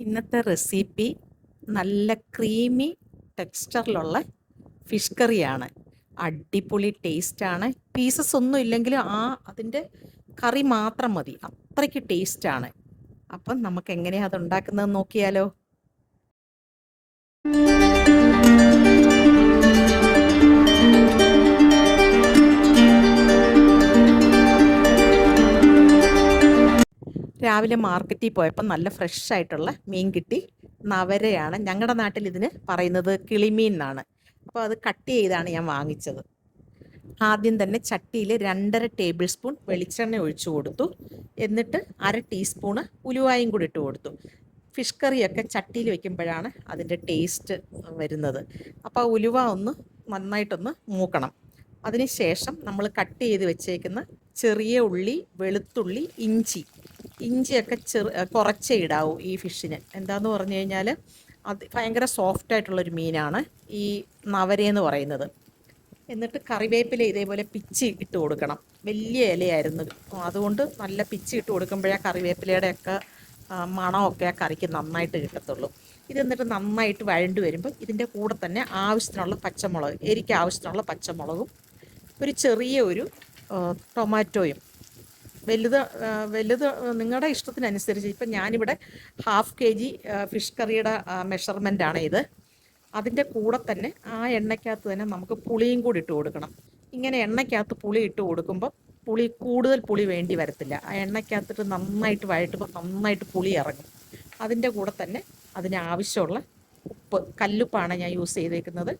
ഇന്നത്തെ റെസിപ്പി നല്ല creamy ടെക്സ്ചറിലുള്ള fish കറിയാണ്. അടിപൊളി ടേസ്റ്റാണ്. പീസസ് ഒന്നും ഇല്ലെങ്കിലും അതിൻ്റെ കറി മാത്രം മതി, അത്രയ്ക്ക് ടേസ്റ്റാണ്. അപ്പം നമുക്ക് എങ്ങനെയാണ് അത് ഉണ്ടാക്കുന്നത് നോക്കിയാലോ. രാവിലെ മാർക്കറ്റിൽ പോയപ്പോൾ നല്ല ഫ്രഷ് ആയിട്ടുള്ള മീൻ കിട്ടി. നവരയാണ്, ഞങ്ങളുടെ നാട്ടിൽ ഇതിന് പറയുന്നത് കിളിമീൻ എന്നാണ്. അപ്പോൾ അത് കട്ട് ചെയ്താണ് ഞാൻ വാങ്ങിച്ചത്. ആദ്യം തന്നെ ചട്ടിയിൽ 2.5 ടേബിൾ സ്പൂൺ വെളിച്ചെണ്ണ ഒഴിച്ചു കൊടുത്തു. എന്നിട്ട് 1/2 ടീസ്പൂണ് ഉലുവായും കൂടി ഇട്ട് കൊടുത്തു. ഫിഷ് കറിയൊക്കെ ചട്ടിയിൽ വയ്ക്കുമ്പോഴാണ് അതിൻ്റെ ടേസ്റ്റ് വരുന്നത്. അപ്പോൾ ഉലുവ ഒന്ന് നന്നായിട്ടൊന്ന് മൂക്കണം. അതിനുശേഷം നമ്മൾ കട്ട് ചെയ്ത് വെച്ചേക്കുന്ന ചെറിയ ഉള്ളി, വെളുത്തുള്ളി, ഇഞ്ചിയൊക്കെ കുറച്ചേ ഇടാവൂ ഈ ഫിഷിന്. എന്താന്ന് പറഞ്ഞു കഴിഞ്ഞാൽ അത് ഭയങ്കര സോഫ്റ്റായിട്ടുള്ളൊരു മീനാണ് ഈ നവരയെന്ന് പറയുന്നത്. എന്നിട്ട് കറിവേപ്പില ഇതേപോലെ പിച്ചി ഇട്ട് കൊടുക്കണം. വലിയ ഇലയായിരുന്നു, അതുകൊണ്ട് നല്ല പിച്ചി ഇട്ട് കൊടുക്കുമ്പോഴേ കറിവേപ്പിലയുടെയൊക്കെ മണമൊക്കെ ആ കറിക്ക് നന്നായിട്ട് കിട്ടത്തുള്ളൂ. ഇതെന്നിട്ട് നന്നായിട്ട് വഴണ്ട് വരുമ്പോൾ ഇതിൻ്റെ കൂടെ തന്നെ ആവശ്യത്തിനുള്ള പച്ചമുളക്, എരിക്ക് ആവശ്യത്തിനുള്ള പച്ചമുളകും ഒരു ചെറിയ ഒരു ടൊമാറ്റോയും, വലുത് നിങ്ങളുടെ ഇഷ്ടത്തിനനുസരിച്ച്. ഇപ്പം ഞാനിവിടെ 1/2 kg ഫിഷ് കറിയുടെ മെഷർമെൻ്റാണ് ഇത്. അതിൻ്റെ കൂടെ തന്നെ ആ എണ്ണയ്ക്കകത്ത് തന്നെ നമുക്ക് പുളിയും കൂടി ഇട്ട് കൊടുക്കണം. ഇങ്ങനെ എണ്ണയ്ക്കകത്ത് പുളി ഇട്ട് കൊടുക്കുമ്പോൾ കൂടുതൽ പുളി വേണ്ടി വരത്തില്ല. ആ എണ്ണയ്ക്കകത്തിട്ട് നന്നായിട്ട് വഴറ്റുമ്പോൾ നന്നായിട്ട് പുളി ഇറങ്ങും. അതിൻ്റെ കൂടെ തന്നെ അതിനാവശ്യമുള്ള ഉപ്പ്, കല്ലുപ്പാണ് ഞാൻ യൂസ് ചെയ്തേക്കുന്നത്.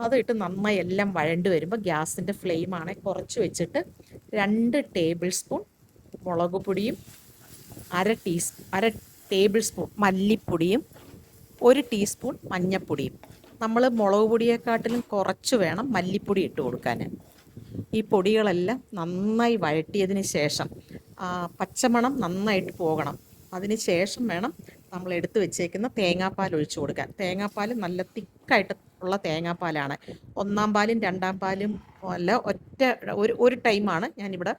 അതിട്ട് നന്നായി എല്ലാം വഴണ്ട് വരുമ്പോൾ ഗ്യാസിൻ്റെ ഫ്ലെയിമാണ് കുറച്ച് വെച്ചിട്ട് 2 ടേബിൾ സ്പൂൺ മുളക് പൊടിയും 1/2 ടേബിൾ സ്പൂൺ മല്ലിപ്പൊടിയും 1 ടീസ്പൂൺ മഞ്ഞൾപ്പൊടിയും. നമ്മൾ മുളക് പൊടിയെക്കാട്ടിലും കുറച്ച് വേണം മല്ലിപ്പൊടി ഇട്ട് കൊടുക്കാൻ. ഈ പൊടികളെല്ലാം നന്നായി വഴറ്റിയതിന് ശേഷം പച്ചമണം നന്നായിട്ട് പോകണം. അതിന് ശേഷം വേണം നമ്മൾ എടുത്തു വെച്ചേക്കുന്ന തേങ്ങാപ്പാൽ ഒഴിച്ചു കൊടുക്കാൻ. തേങ്ങാപ്പാൽ നല്ല തിക്കായിട്ട് ഉള്ള തേങ്ങാപ്പാലാണ്. 1-ാം പാലും 2-ാം പാലും അല്ല, ഒരു ടൈമാണ് ഞാനിവിടെ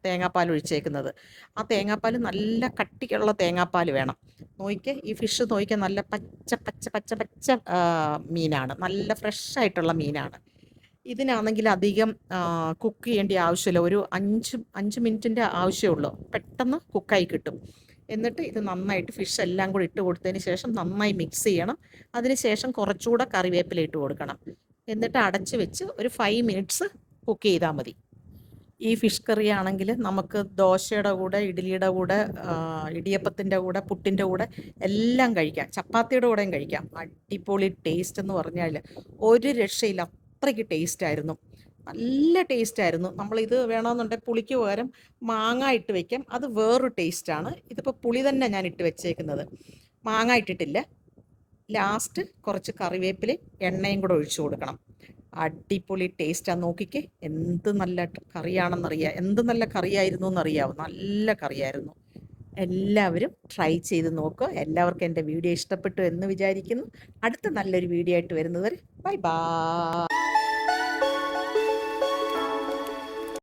തേങ്ങാപ്പാൽ ഒഴിച്ചേക്കുന്നത്. ആ തേങ്ങാപ്പാൽ നല്ല കട്ടിക്കുള്ള തേങ്ങാപ്പാൽ വേണം. നോക്കിക്കുക, ഈ ഫിഷ് നോക്കിക്കുക, നല്ല പച്ച പച്ച പച്ച പച്ച മീനാണ്, നല്ല ഫ്രഷ് ആയിട്ടുള്ള മീനാണ്. ഇതിനാണെങ്കിൽ അധികം കുക്ക് ചെയ്യേണ്ട ആവശ്യമില്ല. ഒരു 5 മിനിറ്റിൻ്റെ ആവശ്യമുള്ളൂ, പെട്ടെന്ന് കുക്കായി കിട്ടും. എന്നിട്ട് ഇത് നന്നായിട്ട് ഫിഷ് എല്ലാം കൂടി ഇട്ട് കൊടുത്തതിന് ശേഷം നന്നായി മിക്സ് ചെയ്യണം. അതിന് ശേഷം കുറച്ചുകൂടെ കറിവേപ്പില ഇട്ട് കൊടുക്കണം. എന്നിട്ട് അടച്ച് വെച്ച് ഒരു 5 മിനിറ്റ്സ് കുക്ക് ചെയ്താൽ മതി. ഈ ഫിഷ് കറി ആണെങ്കിൽ നമുക്ക് ദോശയുടെ കൂടെ, ഇഡ്ഡലിയുടെ കൂടെ, ഇടിയപ്പത്തിൻ്റെ കൂടെ, പുട്ടിൻ്റെ കൂടെ എല്ലാം കഴിക്കാം. ചപ്പാത്തിയുടെ കൂടെയും കഴിക്കാം. അടിപൊളി ടേസ്റ്റ് എന്ന് പറഞ്ഞാൽ ഒരു രക്ഷയില്ല, അത്രയ്ക്ക് ടേസ്റ്റായിരുന്നു. നല്ല ടേസ്റ്റായിരുന്നു. നമ്മളിത് വേണമെന്നുണ്ടെങ്കിൽ പുളിക്ക് പകരം മാങ്ങ ഇട്ട് വയ്ക്കാം, അത് വേറൊരു ടേസ്റ്റാണ്. ഇതിപ്പോൾ പുളി തന്നെ ഞാൻ ഇട്ട് വെച്ചേക്കുന്നത്, മാങ്ങ ഇട്ടിട്ടില്ല. ലാസ്റ്റ് കുറച്ച് കറിവേപ്പിലയും എണ്ണയും കൂടെ ഒഴിച്ചു കൊടുക്കണം. അടിപൊളി ടേസ്റ്റാണ്. നോക്കിക്കേ, എന്ത് നല്ല കറിയാണെന്നറിയാം, എന്ത് നല്ല കറിയായിരുന്നു എന്നറിയാവും. നല്ല കറിയായിരുന്നു. എല്ലാവരും ട്രൈ ചെയ്ത് നോക്കുക. എല്ലാവർക്കും എൻ്റെ വീഡിയോ ഇഷ്ടപ്പെട്ടു എന്ന് വിചാരിക്കുന്നു. അടുത്ത നല്ലൊരു വീഡിയോ ആയിട്ട് വരുന്നവരെ ബൈ ബൈ.